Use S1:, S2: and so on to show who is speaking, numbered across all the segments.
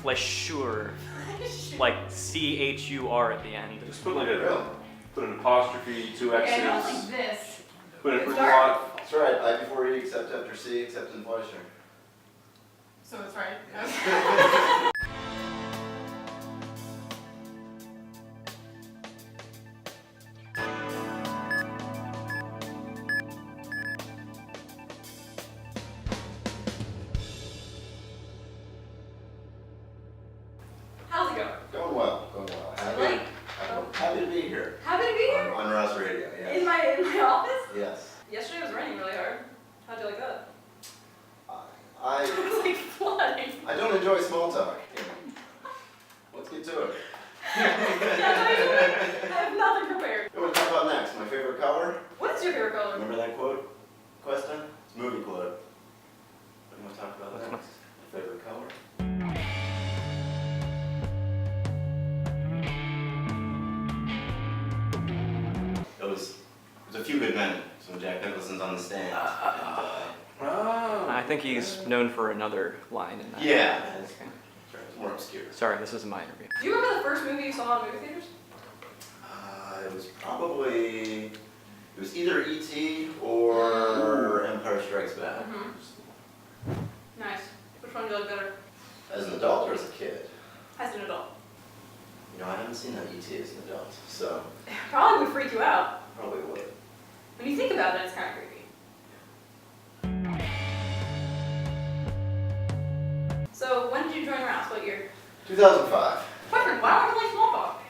S1: Fleisher, like C-H-U-R at the end.
S2: Just put like put an apostrophe, two X's.
S3: Okay, not like this.
S2: Put it
S3: It's
S2: for
S3: dark.
S2: lot.
S4: That's right. I before E, except after C, except in Fleisher.
S3: So it's right. Okay. How's it going?
S4: Going well, going well. Happy to be here.
S3: Happy to be here.
S4: On Rouse Radio, yes.
S3: In my office?
S4: Yes.
S3: Yesterday was raining really hard. How'd you like that?
S4: I
S3: It was like flooding.
S4: I don't enjoy small talk. Let's get to it.
S3: I have nothing prepared.
S4: What do we talk about next? My favorite color?
S3: What is your favorite color?
S4: Remember that quote? Question? It's a movie quote. What do you want to talk about next? My favorite color? It was a Few Good Men. So when Jack Nicholson's on the stand.
S1: I think he's known for another line in that.
S4: Yeah.
S1: Okay.
S4: It's more obscure.
S1: Sorry, this isn't my interview.
S3: Do you remember the first movie you saw in movie theaters?
S4: It was probably, it was either E.T. or Empire Strikes Back.
S3: Mm-hmm. Nice. Which one do you like better?
S4: As an adult or as a kid?
S3: As an adult.
S4: You know, I haven't seen that E.T. as an adult, so
S3: Probably would freak you out.
S4: probably would.
S3: When you think about it, it's kind of creepy. So when did you join Rouse? What year?
S4: 2005.
S3: Question, why don't you like small talk?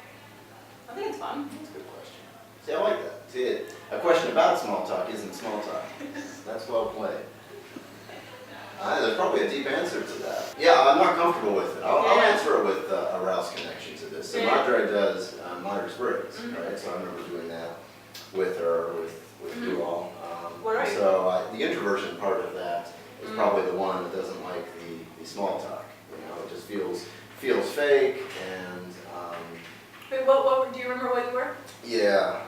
S3: I think it's fun.
S4: That's a good question. See, I like that. See, a question about small talk isn't small talk. That's well played. There's probably a deep answer to that. Yeah, I'm not comfortable with it. I'll answer it with a Rouse connection to this. So Madre does Myers-Briggs, right? So I remember doing that with her, with you all.
S3: What are you?
S4: So the introversion part of that is probably the one that doesn't like the small talk. You know, it just feels fake and.
S3: Wait, what do you remember what you were?
S4: Yeah,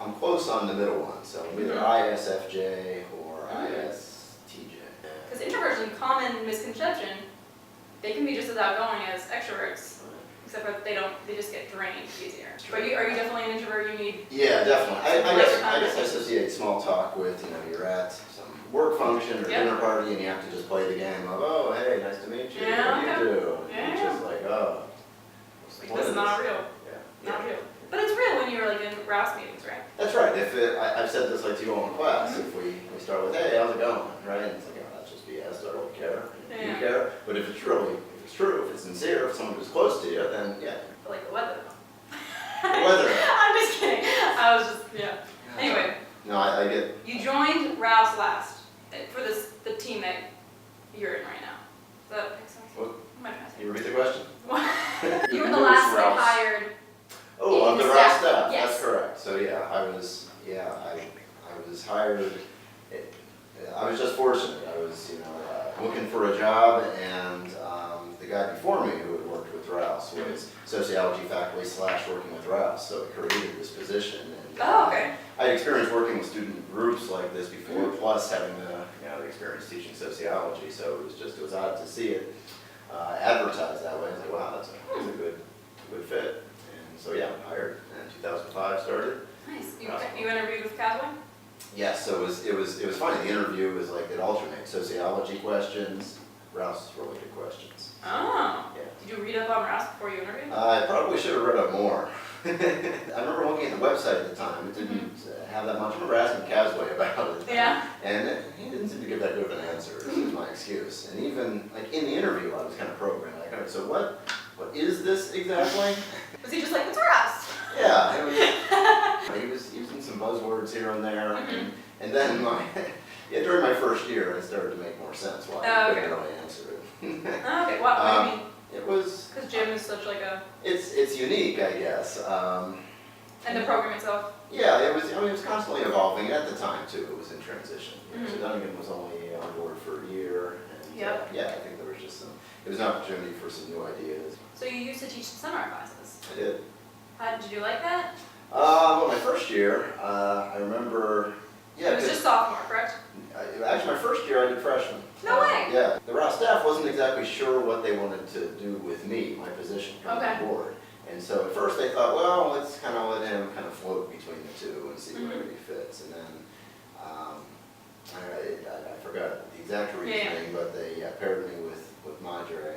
S4: I'm close on the middle one, so I'm either ISFJ or ISTJ.
S3: Because introversion, common misconception, they can be just as outgoing as extroverts, except for they just get drained easier. But are you definitely an introvert? You need.
S4: Yeah, definitely. I guess I associate small talk with, you know, you're at some work function or dinner party and you have to just play the game of, oh, hey, nice to meet you.
S3: Yeah,
S4: what do you do?
S3: yeah.
S4: And it's just like, oh, what's the point
S3: This
S4: of
S3: is not real.
S4: Yeah.
S3: Not real. But it's real when you're like in Rouse meetings, right?
S4: That's right. I've said this like to you all in class. If we start with, hey, how's it going? Right? And it's like, oh, that's just BS. I don't care. You care. But if it's true, if it's sincere, if someone who's close to you, then yeah.
S3: But like the weather.
S4: The weather.
S3: I'm just kidding. I was just, Anyway.
S4: No, I get.
S3: You joined Rouse last for the team that you're in right now. Does that make sense?
S4: What?
S3: Am I trying to say?
S4: You repeat the question?
S3: You were the last they hired.
S4: Oh, of
S3: in
S4: the
S3: the
S4: Rouse
S3: staff.
S4: staff.
S3: Yes.
S4: That's correct. So yeah, I was hired. I was just fortunate. I was, looking for a job, and the guy before me who had worked with Rouse was sociology faculty / working with Rouse, so it created this position. And,
S3: Okay.
S4: I had experience working with student groups like this before, plus having the experience teaching sociology, so it was odd to see it advertised that way. I was like, wow, that's a good fit. And so yeah, hired in 2005 started.
S3: Nice. You interviewed with Casway?
S4: Yes, so it was funny. The interview was like it alternates sociology questions, Rouse related questions.
S3: Oh.
S4: Yeah.
S3: Did you read up on Rouse before you interviewed?
S4: I probably should have read up more. I remember looking at the website at the time. It didn't have that much. I remember asking Casway about it.
S3: Yeah.
S4: And he didn't seem to give that good of an answer. This was my excuse. And even like in the interview, I was kind of programmed. Like, all right, so what is this exactly?
S3: Was he just like, what's Rouse?
S4: Yeah, he was using some buzzwords here and there, and then during my first year, it started to make more sense why I couldn't really answer it.
S3: Okay, what do you mean?
S4: It was
S3: because gym is such like a.
S4: It's unique, I guess.
S3: And the program itself.
S4: Yeah, it was constantly evolving at the time too. It was in transition. So Dunnigan was only on board for a year, and I think there was just it was an opportunity for some new ideas.
S3: So you used to teach seminar classes.
S4: I did.
S3: Did you like that?
S4: Well, my first year, I remember Yeah,
S3: It was just sophomore, correct?
S4: actually, my first year I did freshman.
S3: No way.
S4: Yeah, the Rouse staff wasn't exactly sure what they wanted to do with me, my position coming
S3: Okay.
S4: on board. And so at first they thought, well, let's kind of let him kind of float between the two and see where he fits. And then, I forgot the exact reasoning, but they paired me with Madre.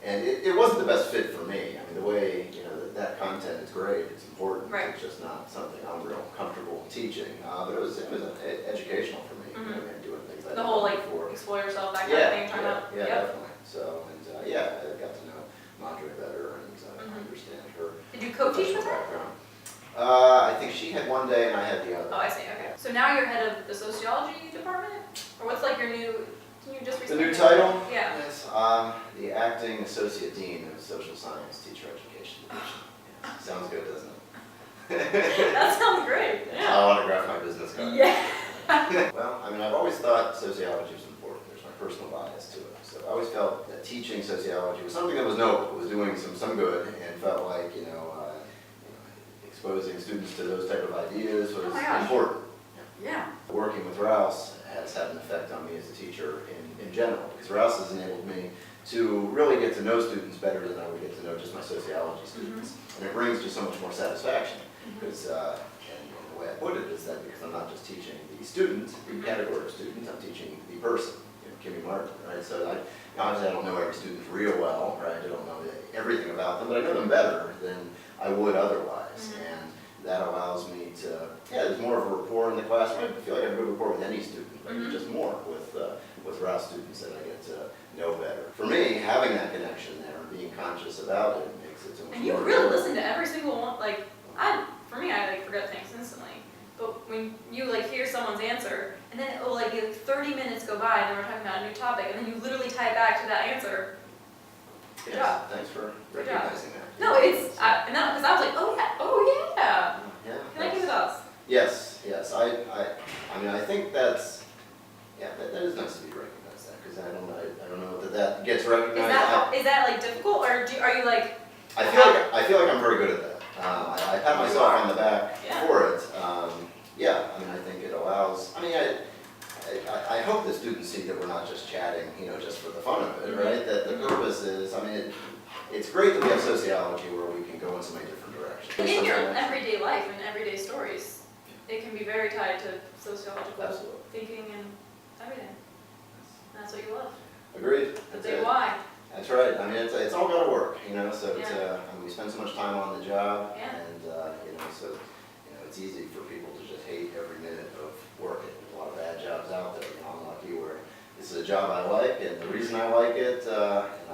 S4: And it wasn't the best fit for me. I mean, the way, that content is great, it's important.
S3: Right.
S4: It's just not something I'm real comfortable teaching. But it was educational for me. Doing things I
S3: The whole
S4: didn't
S3: like
S4: before.
S3: explore yourself, that kind of thing, talking about.
S4: Yeah,
S3: Yep.
S4: definitely. So, and I got to know Madre better and I understand her.
S3: Did you co-teach with her?
S4: background. I think she had one day and I had the other.
S3: Oh, I see, okay. So now you're head of the sociology department? Or what's like your new, can you just
S4: The
S3: explain?
S4: new title?
S3: Yeah.
S4: Yes, the acting associate dean of social science teacher education division. Yeah, sounds good, doesn't it?
S3: That sounds great, yeah.
S4: I'll autograph my business card.
S3: Yeah.
S4: Well, I mean, I've always thought sociology was important. There's my personal bias to it. So I always felt that teaching sociology was something that was noble, was doing some good, and felt like, exposing students to those type of ideas was
S3: Oh my gosh.
S4: important.
S3: Yeah.
S4: Working with Rouse has had an effect on me as a teacher in general, because Rouse has enabled me to really get to know students better than I would get to know just my sociology students. And it brings just so much more satisfaction, because, and the way I put it is that because I'm not just teaching the student, the category of student, I'm teaching the person, Kimmie Martin, right? So obviously I don't know every student real well, right? I don't know everything about them, but I know them better than I would otherwise. And that allows me to, there's more of a rapport in the classroom. I feel like I have a good rapport with any student, but just more with Rouse students that I get to know better. For me, having that connection there and being conscious about it makes it so much more.
S3: And you really listen to every single one, like, for me, I forget things instantly. But when you hear someone's answer, and then it will 30 minutes go by, and then we're talking about a new topic, and then you literally tie it back to that answer. Good job.
S4: Thanks for
S3: Good job.
S4: recognizing that.
S3: No, it's, because I was like, oh yeah.
S4: Yeah.
S3: Can I give it us?
S4: Yes. I mean, I think that's, that is nice to be recognized that, because I don't know that gets recognized.
S3: Is that difficult, or are you like?
S4: I feel like I'm very good at that. I pat myself on the back for it. I mean, I think it allows, I hope the students see that we're not just chatting, just for the fun of it, right? That the purpose is, it's great that we have sociology where we can go in so many different directions.
S3: In your everyday life and everyday stories, it can be very tied to sociological
S4: Absolutely.
S3: thinking and everything. And that's what you love.
S4: Agreed.
S3: The
S4: That's
S3: big
S4: it.
S3: why.
S4: That's right. I mean, it's all got to work, so it's,
S3: Yeah.
S4: we spend so much time on the job,
S3: Yeah.
S4: and so it's easy for people to just hate every minute of working. There's a lot of bad jobs out there. I'm lucky where this is a job I like, and the reason I like it, and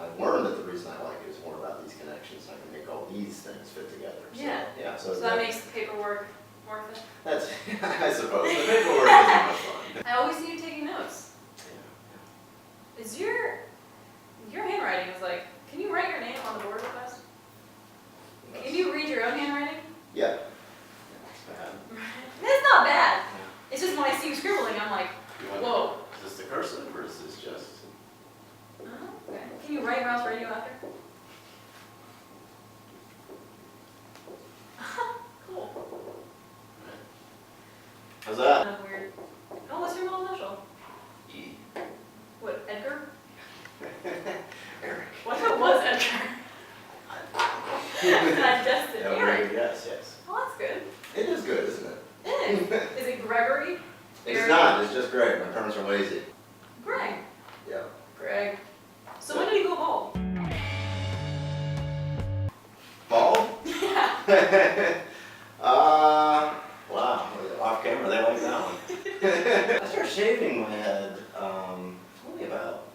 S4: I've learned that the reason I like it is more about these connections. I can make all these things fit together. So,
S3: Yeah.
S4: So
S3: So that makes the paperwork worth it.
S4: that's I suppose the paperwork isn't much fun.
S3: I always see you taking notes. Is your handwriting is can you write your name on the board real fast? Can you read your own handwriting?
S4: Yeah.
S3: It's not bad. It's just when I see you scribbling, I'm like, whoa.
S4: Is this the cursive or is this just?
S3: Okay. Can you write Rouse Radio after? Cool.
S4: How's that?
S3: Kind of weird. Oh, what's your middle initial?
S4: E.
S3: What, Edgar?
S4: Eric.
S3: What if it was Edgar? And I guessed it.
S4: That would
S3: Eric.
S4: be a yes, yes.
S3: Oh, that's good.
S4: It is good, isn't it?
S3: It is. Is it Gregory?
S4: It's
S3: Eric?
S4: not, it's just Greg. My parents are lazy.
S3: Greg.
S4: Yeah.
S3: Greg. So when did you go bald?
S4: Bald?
S3: Yeah.
S4: Wow. Off camera, they like that one. I started shaving my head, only about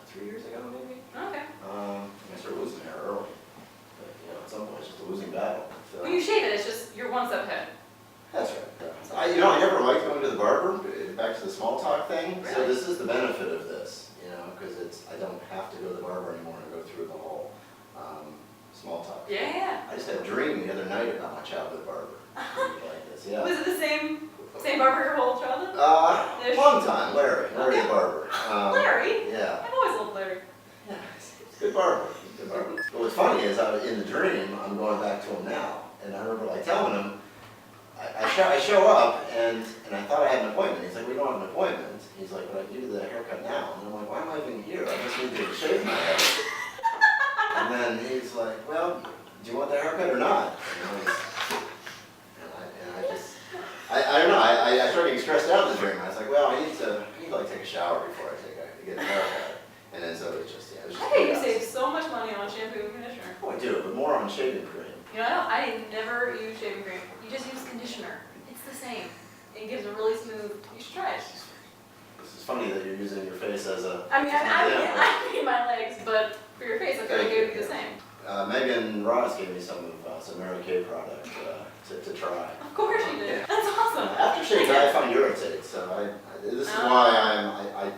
S4: 3 years ago, maybe.
S3: Okay.
S4: I started losing hair early. But, at some point, it's just a losing battle. So.
S3: When you shave it, it's just, you're one step ahead.
S4: That's right. I never liked going to the barber, back to the small talk thing. So
S3: Really?
S4: this is the benefit of this, because I don't have to go to the barber anymore and go through the whole small talk.
S3: Yeah.
S4: I just had a dream the other night about my childhood barber. Like this, yeah.
S3: Was it the same barber your whole childhood? Ish?
S4: One time, Larry
S3: Okay.
S4: the barber.
S3: Larry?
S4: Yeah.
S3: I've always loved Larry.
S4: Yeah, he's a good barber. Good barber. But what's funny is in the dream, I'm going back to him now, and I remember telling him, I show up and I thought I had an appointment. He's like, we don't have an appointment. He's like, but I can do the haircut now. And I'm like, why am I even here? I just need to shave my head. And then he's like, well, do you want the haircut or not? I don't know, I started getting stressed out in the dream. I was like, well, I need to like take a shower before I get a haircut. And then so it was just, yeah, it was just
S3: Hey, you
S4: chaos.
S3: save so much money on shampoo and conditioner.
S4: Oh, I do, but more on shaving cream.
S3: You know, I never use shaving cream. You just use conditioner. It's the same. It gives a really smooth, you should try it.
S4: This is funny that you're using your face as a...
S3: I mean my legs, but for your face, I feel like it would be the same.
S4: Megan Rouse gave me some Mary Kay product to try.
S3: Of course you did. That's awesome.
S4: Aftershave I find irritates, so this is why I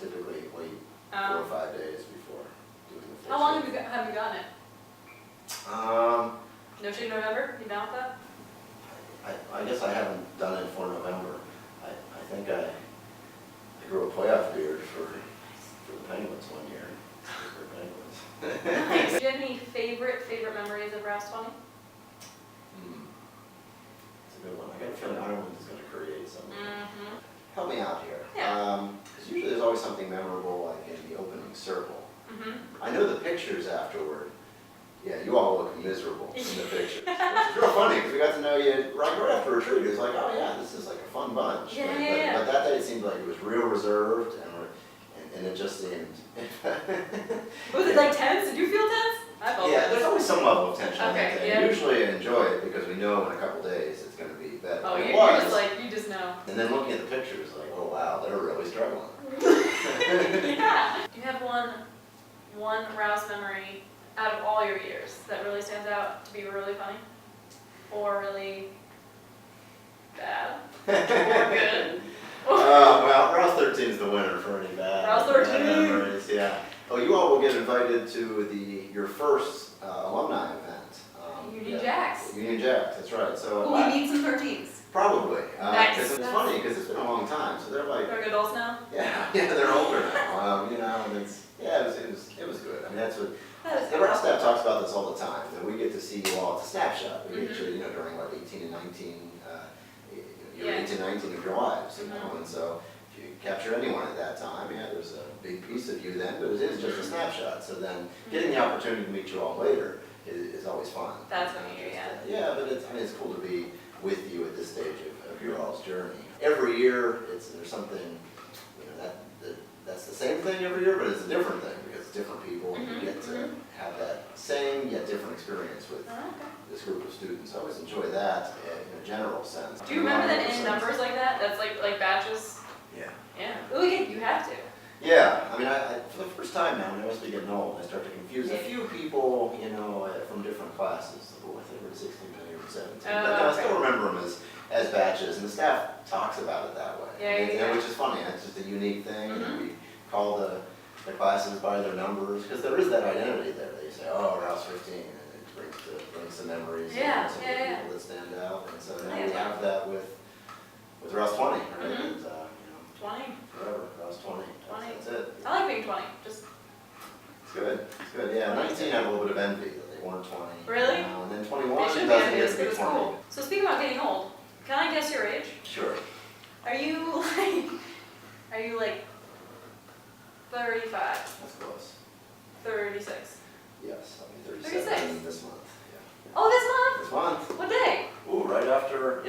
S4: typically wait 4 or 5 days before doing the face.
S3: How long have you gotten it?
S4: shave.
S3: No Shave November? You down with that?
S4: I guess I haven't done it for November. I think I grew a playoff beard for the Penguins one year. For the Penguins.
S3: Nice. Do you have any favorite memories of Rouse 20?
S4: It's a good one. I got a feeling Ireland is going to create something.
S3: Mm-hmm.
S4: Help me out here.
S3: Yeah.
S4: Because usually there's always something memorable like in the opening circle.
S3: Mm-hmm.
S4: I know the pictures afterward. Yeah, you all look miserable in the pictures. Which is real funny because we got to know you right after retreat. It was like, oh yeah, this is like a fun bunch.
S3: Yeah.
S4: But that day it seemed like it was real reserved and it just seemed...
S3: Was it like tense? Did you feel tense? I felt
S4: Yeah,
S3: tense.
S4: there's always some level of tension.
S3: Okay,
S4: in that.
S3: yeah.
S4: Usually I enjoy it because we know in a couple days it's going to be better.
S3: Oh,
S4: It
S3: you're
S4: was.
S3: just like, you just know.
S4: And then looking at the pictures, like, oh wow, they're really struggling.
S3: Yeah. Do you have one Rouse memory out of all your years that really stands out to be really funny? Or really bad? Or good?
S4: Well, Rouse 13 is the winner for any bad
S3: Rouse 13.
S4: memories. Yeah. Oh, you all will get invited to your first alumni event.
S3: Union Jacks.
S4: Union Jacks, that's right. So
S3: Will we meet some 13s?
S4: probably.
S3: Nice.
S4: 'Cause it's funny because it's been a long time, so they're like,
S3: They're adults now?
S4: yeah, they're older now. You know, and it was good. I mean, that's what.
S3: That is
S4: The Rouse staff talks about this all the time, that we get to see you all, it's a snapshot. We get you, during what, 18 and 19, your
S3: Yeah.
S4: 18 and 19 of your lives, and so if you capture anyone at that time, yeah, there's a big piece of you then, but it is just a snapshot. So then getting the opportunity to meet you all later is always fun.
S3: That's when you, yeah.
S4: Yeah, but it's cool to be with you at this stage of your all's journey. Every year, there's something, that's the same thing every year, but it's a different thing because it's different people and you get to have that same yet different experience with
S3: Oh, okay.
S4: this group of students. I always enjoy that in a general sense.
S3: Do you remember that in numbers like that? That's like batches?
S4: Yeah.
S3: Yeah. Well, you have to.
S4: Yeah, I mean, I for the first time now, I must be getting old, I start to confuse a few people, from different classes. Oh, I think we're 16 or 17. But no, I still remember them as batches, and the staff talks about it that way.
S3: Yeah.
S4: Which is funny, it's just a unique thing, and we call the classes by their numbers, because there is that identity there. They say, oh, Rouse 15, and it brings some memories,
S3: Yeah,
S4: some
S3: yeah.
S4: people that stand out, and so now
S3: Yeah.
S4: we have that with Rouse 20, right? And,
S3: 20.
S4: forever, Rouse 20.
S3: 20.
S4: That's it.
S3: I like being 20. Just
S4: It's good. It's good. Yeah, 19 had a little bit of envy that they weren't 20.
S3: Really?
S4: And then
S3: they
S4: 21
S3: should be
S4: doesn't
S3: envious
S4: get to be
S3: because
S4: 20.
S3: it's cool. So speaking about getting old, can I guess your age?
S4: Sure.
S3: Are you like 35,
S4: That's close.
S3: 36?
S4: Yes, I'll be 37
S3: 36.
S4: this month.
S3: Oh,
S4: Yeah. This month.
S3: this month? What day?
S4: Ooh, right after,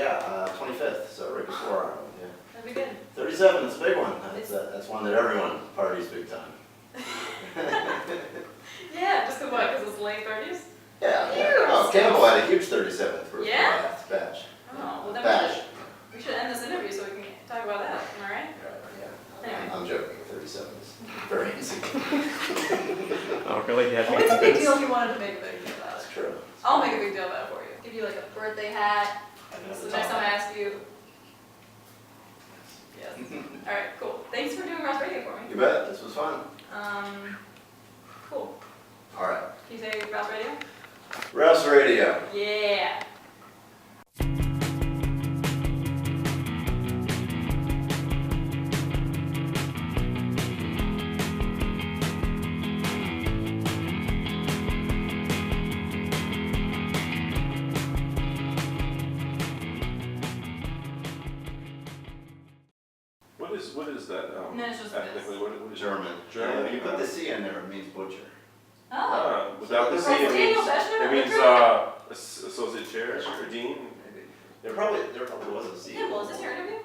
S4: 25th, so right before Ireland, yeah.
S3: That'd be good.
S4: 37, it's a big one. That's one that everyone parties big time.
S3: Yeah, just because it's late 30s?
S4: Yeah.
S3: Huge.
S4: Oh, Campbell had a huge 37th birthday.
S3: Yeah?
S4: Batch.
S3: Oh, well then
S4: Batch.
S3: we should end this interview so we can talk about that. Am I right?
S4: Yeah.
S3: Anyway.
S4: I'm joking. 37 is very easy.
S1: Oh, really? You had
S3: Well,
S1: me
S3: it's a big
S1: convinced.
S3: deal if you wanted to make a big deal about it.
S4: That's true.
S3: I'll make a big deal about it for you. Give you like a birthday hat. So next time I ask you. Yes. All right, cool. Thanks for doing Rouse Radio for me.
S4: You bet. This was fun.
S3: Cool.
S4: All right.
S3: Can you say Rouse Radio?
S4: Rouse Radio.
S3: Yeah.
S2: What is that?
S3: And then it's just
S2: Ethnically,
S3: this.
S2: what is
S4: German.
S2: German.
S4: Yeah, you put the C in there, it means butcher.
S3: Oh.
S2: Without the
S4: So
S2: C,
S3: Has Daniel Bechner
S2: it
S3: been
S2: means
S3: through?
S2: associate chair or dean.
S4: Maybe. There probably was a C.
S3: Campbell, is this your interview?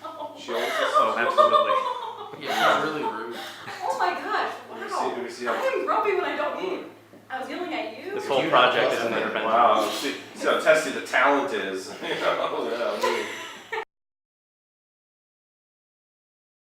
S3: Oh.
S2: She always says,
S1: Oh, absolutely.
S5: Yeah, it's really rude.
S3: Oh my gosh,
S2: let me
S3: wow.
S2: see how.
S3: I am grumpy when I don't eat. I was yelling at you.
S1: This whole
S5: You
S1: project
S5: have
S1: is an
S5: plus
S1: intervention.
S2: Wow, see how testy the talent is. You know, yeah,